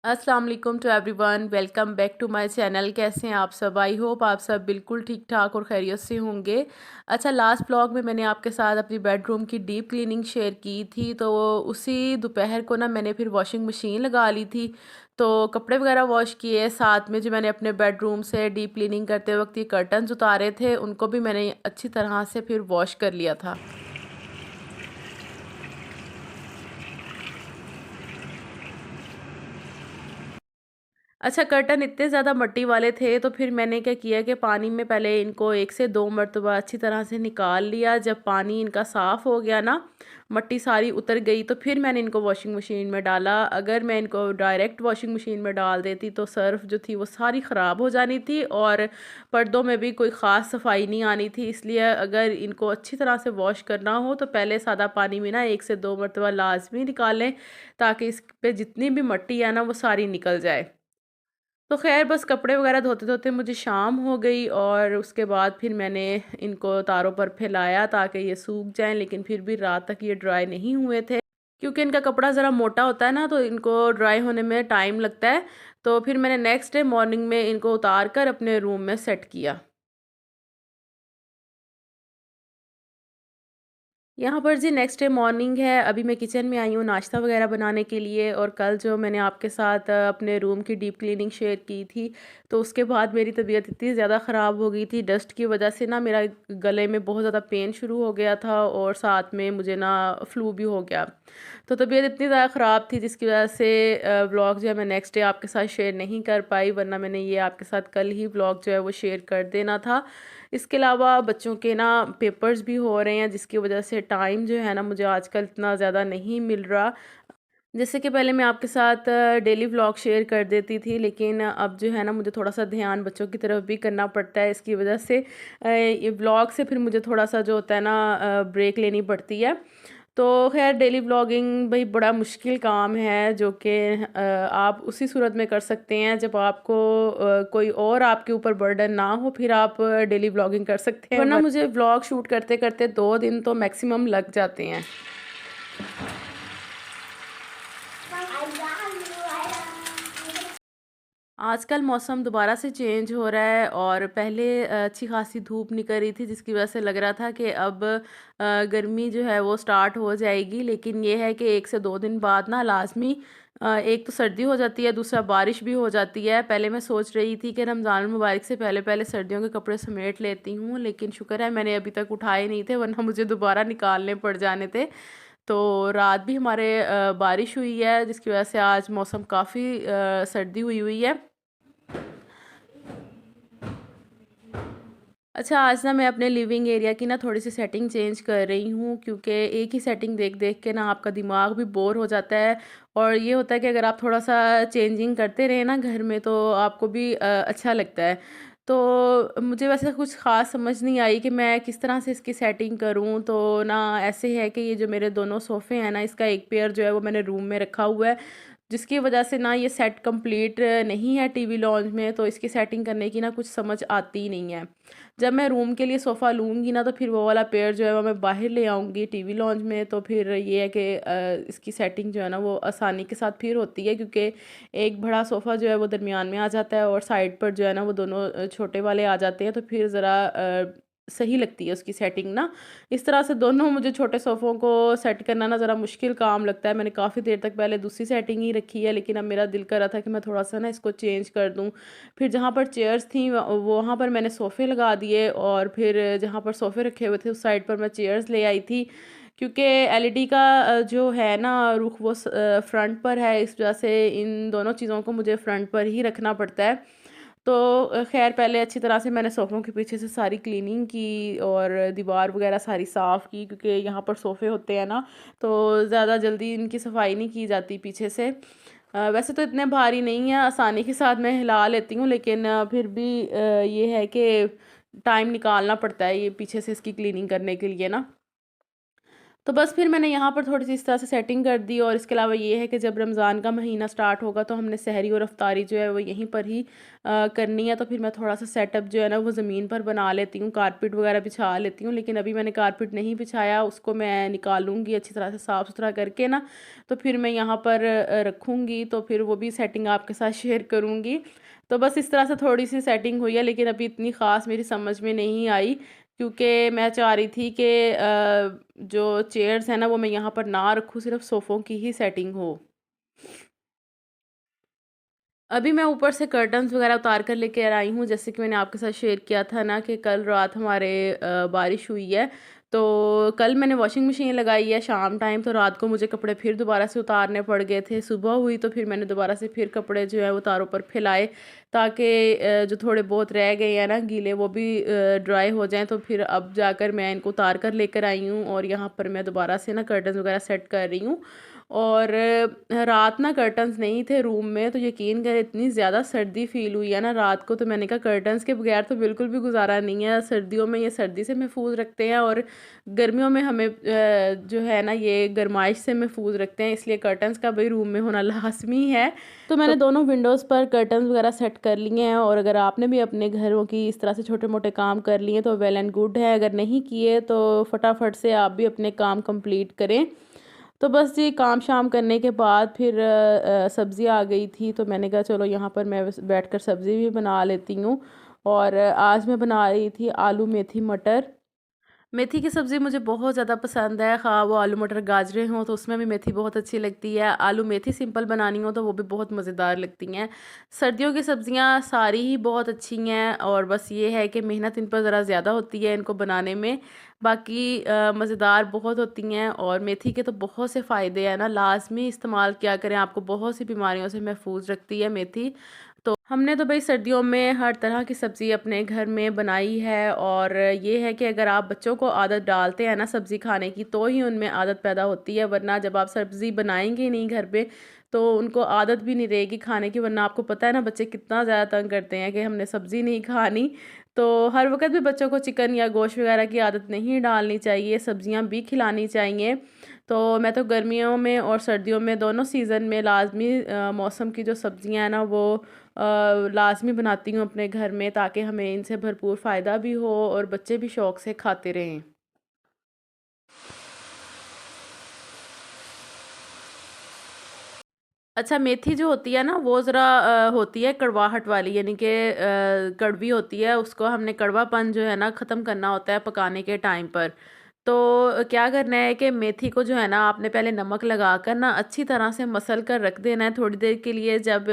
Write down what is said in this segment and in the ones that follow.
अस्सलाम वालेकुम to everyone, welcome back to my channel. कैसे हैं आप सब? आई होप आप सब बिल्कुल ठीक ठाक और खैरियत से होंगे। अच्छा, लास्ट ब्लॉग में मैंने आपके साथ अपनी बेडरूम की डीप क्लीनिंग शेयर की थी, तो उसी दोपहर को ना मैंने फिर वॉशिंग मशीन लगा ली थी। तो कपड़े वगैरह वॉश किए, साथ में जो मैंने अपने बेडरूम से डीप क्लीनिंग करते वक्त ये कर्टन्स उतारे थे उनको भी मैंने अच्छी तरह से फिर वॉश कर लिया था। अच्छा, कर्टन इतने ज़्यादा मट्टी वाले थे तो फिर मैंने क्या किया कि पानी में पहले इनको 1 से 2 मरतबा अच्छी तरह से निकाल लिया। जब पानी इनका साफ़ हो गया ना, मट्टी सारी उतर गई, तो फिर मैंने इनको वॉशिंग मशीन में डाला। अगर मैं इनको डायरेक्ट वॉशिंग मशीन में डाल देती तो सर्फ़ जो थी वो सारी ख़राब हो जानी थी और पर्दों में भी कोई ख़ास सफाई नहीं आनी थी। इसलिए अगर इनको अच्छी तरह से वॉश करना हो तो पहले सादा पानी में ना 1 से 2 मरतबा लाज़मी निकालें, ताकि इस पे जितनी भी मट्टी है ना वो सारी निकल जाए। तो ख़ैर बस कपड़े वगैरह धोते-धोते मुझे शाम हो गई और उसके बाद फिर मैंने इनको तारों पर फैलाया ताकि ये सूख जाएँ, लेकिन फिर भी रात तक ये ड्राई नहीं हुए थे। क्योंकि इनका कपड़ा ज़रा मोटा होता है ना, तो इनको ड्राई होने में टाइम लगता है। तो फिर मैंने नेक्स्ट डे मॉर्निंग में इनको उतार कर अपने रूम में सेट किया। यहाँ पर जी नेक्स्ट डे मॉर्निंग है। अभी मैं किचन में आई हूँ नाश्ता वगैरह बनाने के लिए, और कल जो मैंने आपके साथ अपने रूम की डीप क्लीनिंग शेयर की थी, तो उसके बाद मेरी तबीयत इतनी ज़्यादा ख़राब हो गई थी डस्ट की वजह से ना, मेरा गले में बहुत ज़्यादा पेन शुरू हो गया था और साथ में मुझे ना फ्लू भी हो गया। तो तबीयत इतनी ज़्यादा ख़राब थी जिसकी वजह से व्लॉग जो है मैं नेक्स्ट डे आपके साथ शेयर नहीं कर पाई, वरना मैंने ये आपके साथ कल ही व्लॉग जो है वो शेयर कर देना था। इसके अलावा बच्चों के ना पेपर्स भी हो रहे हैं, जिसकी वजह से टाइम जो है ना मुझे आजकल इतना ज़्यादा नहीं मिल रहा। जैसे कि पहले मैं आपके साथ डेली व्लॉग शेयर कर देती थी, लेकिन अब जो है ना मुझे थोड़ा सा ध्यान बच्चों की तरफ भी करना पड़ता है। इसकी वजह से ये व्लॉग से फिर मुझे थोड़ा सा जो होता है ना ब्रेक लेनी पड़ती है। तो खैर डेली व्लॉगिंग भाई बड़ा मुश्किल काम है, जो कि आप उसी सूरत में कर सकते हैं जब आपको कोई और आपके ऊपर बर्डन ना हो, फिर आप डेली व्लॉगिंग कर सकते हैं, वरना मुझे व्लॉग शूट करते करते 2 दिन तो मैक्सिमम लग जाते हैं। आजकल मौसम दोबारा से चेंज हो रहा है और पहले अच्छी खासी धूप निकल रही थी, जिसकी वजह से लग रहा था कि अब गर्मी जो है वो स्टार्ट हो जाएगी, लेकिन ये है कि 1 से 2 दिन बाद ना लाजमी एक तो सर्दी हो जाती है, दूसरा बारिश भी हो जाती है। पहले मैं सोच रही थी कि रमज़ान मुबारक से पहले पहले सर्दियों के कपड़े समेट लेती हूँ, लेकिन शुक्र है मैंने अभी तक उठाए नहीं थे, वरना मुझे दोबारा निकालने पड़ जाने थे। तो रात भी हमारे बारिश हुई है, जिसकी वजह से आज मौसम काफ़ी सर्दी हुई हुई है। अच्छा, आज ना मैं अपने लिविंग एरिया की ना थोड़ी-सी सेटिंग चेंज कर रही हूँ, क्योंकि एक ही सेटिंग देख-देख के ना आपका दिमाग भी बोर हो जाता है, और ये होता है कि अगर आप थोड़ा-सा चेंजिंग करते रहें ना घर में, तो आपको भी अच्छा लगता है। तो मुझे वैसे कुछ ख़ास समझ नहीं आई कि मैं किस तरह से इसकी सेटिंग करूँ। तो ना ऐसे है कि ये जो मेरे दोनों सोफ़े हैं ना, इसका एक पेयर जो है वो मैंने रूम में रखा हुआ है, जिसकी वजह से ना ये सेट कंप्लीट नहीं है टीवी लॉन्ज में, तो इसकी सेटिंग करने की ना कुछ समझ आती नहीं है। जब मैं रूम के लिए सोफ़ा लूँगी ना, तो फिर वो वाला पेयर जो है वो मैं बाहर ले आऊँगी टीवी लॉन्ज में, तो फिर ये है कि इसकी सेटिंग जो है ना वो आसानी के साथ फिर होती है, क्योंकि एक बड़ा सोफ़ा जो है वो दरमियान में आ जाता है और साइड पर जो है ना वो दोनों छोटे वाले आ जाते हैं, तो फिर ज़रा सही लगती है उसकी सेटिंग ना। इस तरह से दोनों मुझे छोटे सोफ़ों को सेट करना ना ज़रा मुश्किल काम लगता है। मैंने काफ़ी देर तक पहले दूसरी सेटिंग ही रखी है, लेकिन अब मेरा दिल कर रहा था कि मैं थोड़ा-सा ना इसको चेंज कर दूँ। फिर जहाँ पर चेयर्स थी वहाँ पर मैंने सोफ़े लगा दिए, और फिर जहाँ पर सोफ़े रखे हुए थे उस साइड पर मैं चेयर्स ले आई थी, क्योंकि एलईडी का जो है ना रुख वो फ्रंट पर है, इस वजह से इन दोनों चीज़ों को मुझे फ्रंट पर ही रखना पड़ता है। तो ख़ैर पहले अच्छी तरह से मैंने सोफ़ों के पीछे से सारी क्लीनिंग की और दीवार वगैरह सारी साफ़ की, क्योंकि यहाँ पर सोफ़े होते हैं ना, तो ज़्यादा जल्दी इनकी सफाई नहीं की जाती पीछे से। वैसे तो इतने भारी नहीं है, आसानी के साथ मैं हिला लेती हूँ, लेकिन फिर भी ये है कि टाइम निकालना पड़ता है ये पीछे से इसकी क्लीनिंग करने के लिए ना। तो बस फिर मैंने यहाँ पर थोड़ी-सी इस तरह से सेटिंग कर दी और इसके अलावा ये है कि जब रमज़ान का महीना स्टार्ट होगा तो हमने सहरी और इफ्तारी जो है वो यहीं पर ही करनी है। तो फिर मैं थोड़ा-सा सेटअप जो है ना वो ज़मीन पर बना लेती हूँ, कारपेट वगैरह बिछा लेती हूँ। लेकिन अभी मैंने कारपेट नहीं बिछाया, उसको मैं निकालूँगी अच्छी तरह से साफ़-सुथरा करके ना, तो फिर मैं यहाँ पर रखूँगी, तो फिर वो भी सेटिंग आपके साथ शेयर करूँगी। तो बस इस तरह से थोड़ी-सी सेटिंग हुई है, लेकिन अभी इतनी ख़ास मेरी समझ में नहीं आई, क्योंकि मैं चाह रही थी कि जो चेयर्स हैं ना वो मैं यहाँ पर ना रखूँ, सिर्फ़ सोफ़ों की ही सेटिंग हो। अभी मैं ऊपर से कर्टन्स वगैरह उतार कर लेके आई हूँ। जैसे कि मैंने आपके साथ शेयर किया था ना कि कल रात हमारे बारिश हुई है। तो कल मैंने वॉशिंग मशीन लगाई है शाम टाइम, तो रात को मुझे कपड़े फिर दोबारा से उतारने पड़ गए थे। सुबह हुई तो फिर मैंने दोबारा से फिर कपड़े जो है वो तारों पर फैलाए, ताकि जो थोड़े बहुत रह गए हैं ना गीले वो भी ड्राई हो जाएँ। तो फिर अब जाकर मैं इनको उतार कर लेकर आई हूँ और यहाँ पर मैं दोबारा से ना कर्टन्स वगैरह सेट कर रही हूँ। और रात ना कर्टन्स नहीं थे रूम में, तो यकीन करें इतनी ज़्यादा सर्दी फ़ील हुई है ना रात को, तो मैंने कहा कर्टन्स के बगैर तो बिल्कुल भी गुजारा नहीं है। सर्दियों में ये सर्दी से महफूज रखते हैं और गर्मियों में हमें जो है ना ये गर्माइश से महफूज रखते हैं, इसलिए कर्टन्स का भाई रूम में होना लाजमी है। तो मैंने दोनों विंडोज़ पर कर्टन्स वगैरह सेट कर लिए हैं। और अगर आपने भी अपने घरों की इस तरह से छोटे मोटे काम कर लिए तो वेल एंड गुड है, अगर नहीं किए तो फटाफट से आप भी अपने काम कंप्लीट करें। तो बस जी काम शाम करने के बाद फिर सब्ज़ी आ गई थी, तो मैंने कहा चलो यहाँ पर मैं बैठकर सब्ज़ी भी बना लेती हूँ। और आज मैं बना रही थी आलू मेथी मटर। मेथी की सब्ज़ी मुझे बहुत ज़्यादा पसंद है, ख़ाह वो आलू मटर गाजरें हों तो उसमें भी मेथी बहुत अच्छी लगती है। आलू मेथी सिंपल बनानी हो तो वो भी बहुत मज़ेदार लगती हैं। सर्दियों की सब्ज़ियाँ सारी ही बहुत अच्छी हैं, और बस ये है कि मेहनत इन पर ज़रा ज़्यादा होती है इनको बनाने में। बाकी मज़ेदार बहुत होती हैं, और मेथी के तो बहुत से फ़ायदे हैं ना, लाज़मी इस्तेमाल किया करें, आपको बहुत सी बीमारियों से महफूज रखती है मेथी। तो हमने तो भाई सर्दियों में हर तरह की सब्ज़ी अपने घर में बनाई है, और ये है कि अगर आप बच्चों को आदत डालते हैं ना सब्ज़ी खाने की, तो ही उनमें आदत पैदा होती है, वरना जब आप सब्ज़ी बनाएंगे ही नहीं घर पे तो उनको आदत भी नहीं रहेगी खाने की। वरना आपको पता है ना बच्चे कितना ज़्यादा तंग करते हैं कि हमने सब्ज़ी नहीं खानी। तो हर वक्त भी बच्चों को चिकन या गोश्त वगैरह की आदत नहीं डालनी चाहिए, सब्ज़ियाँ भी खिलानी चाहिए। तो मैं तो गर्मियों में और सर्दियों में दोनों सीज़न में लाजमी मौसम की जो सब्ज़ियाँ हैं ना वो लाज़मी बनाती हूँ अपने घर में, ताकि हमें इनसे भरपूर फ़ायदा भी हो और बच्चे भी शौक़ से खाते रहें। अच्छा, मेथी जो होती है ना वो ज़रा होती है कड़वाहट वाली, यानी कि कड़वी होती है, उसको हमने कड़वापन जो है ना ख़त्म करना होता है पकाने के टाइम पर। तो क्या करना है कि मेथी को जो है ना आपने पहले नमक लगाकर ना अच्छी तरह से मसल कर रख देना है थोड़ी देर के लिए। जब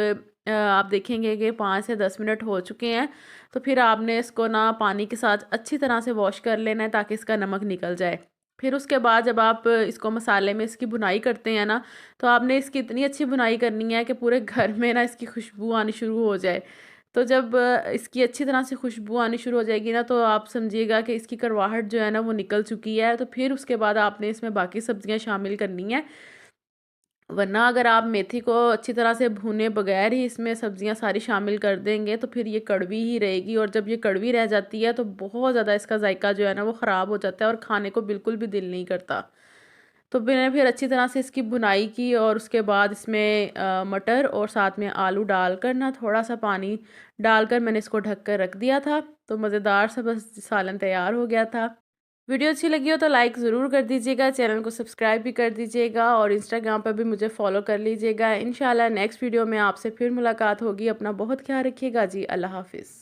आप देखेंगे कि 5 से 10 मिनट हो चुके हैं, तो फिर आपने इसको ना पानी के साथ अच्छी तरह से वॉश कर लेना है ताकि इसका नमक निकल जाए। फिर उसके बाद जब आप इसको मसाले में इसकी भुनाई करते हैं ना, तो आपने इसकी इतनी अच्छी भुनाई करनी है कि पूरे घर में ना इसकी खुशबू आनी शुरू हो जाए। तो जब इसकी अच्छी तरह से खुशबू आनी शुरू हो जाएगी ना, तो आप समझिएगा कि इसकी कड़वाहट जो है ना वो निकल चुकी है। तो फिर उसके बाद आपने इसमें बाकी सब्जियां शामिल करनी है। वरना अगर आप मेथी को अच्छी तरह से भुने बगैर ही इसमें सब्जियां सारी शामिल कर देंगे तो फिर ये कड़वी ही रहेगी, और जब ये कड़वी रह जाती है तो बहुत ज़्यादा इसका जायका जो है ना वो ख़राब हो जाता है और खाने को बिल्कुल भी दिल नहीं करता। तो मैंने फिर अच्छी तरह से इसकी भुनाई की, और उसके बाद इसमें मटर और साथ में आलू डालकर ना थोड़ा सा पानी डालकर मैंने इसको ढक कर रख दिया था। तो मज़ेदार सा बस सालन तैयार हो गया था। वीडियो अच्छी लगी हो तो लाइक ज़रूर कर दीजिएगा, चैनल को सब्सक्राइब भी कर दीजिएगा, और इंस्टाग्राम पर भी मुझे फॉलो कर लीजिएगा। इंशाल्लाह नेक्स्ट वीडियो में आपसे फिर मुलाकात होगी। अपना बहुत ख्याल रखिएगा जी। अल्लाह हाफ़िज़।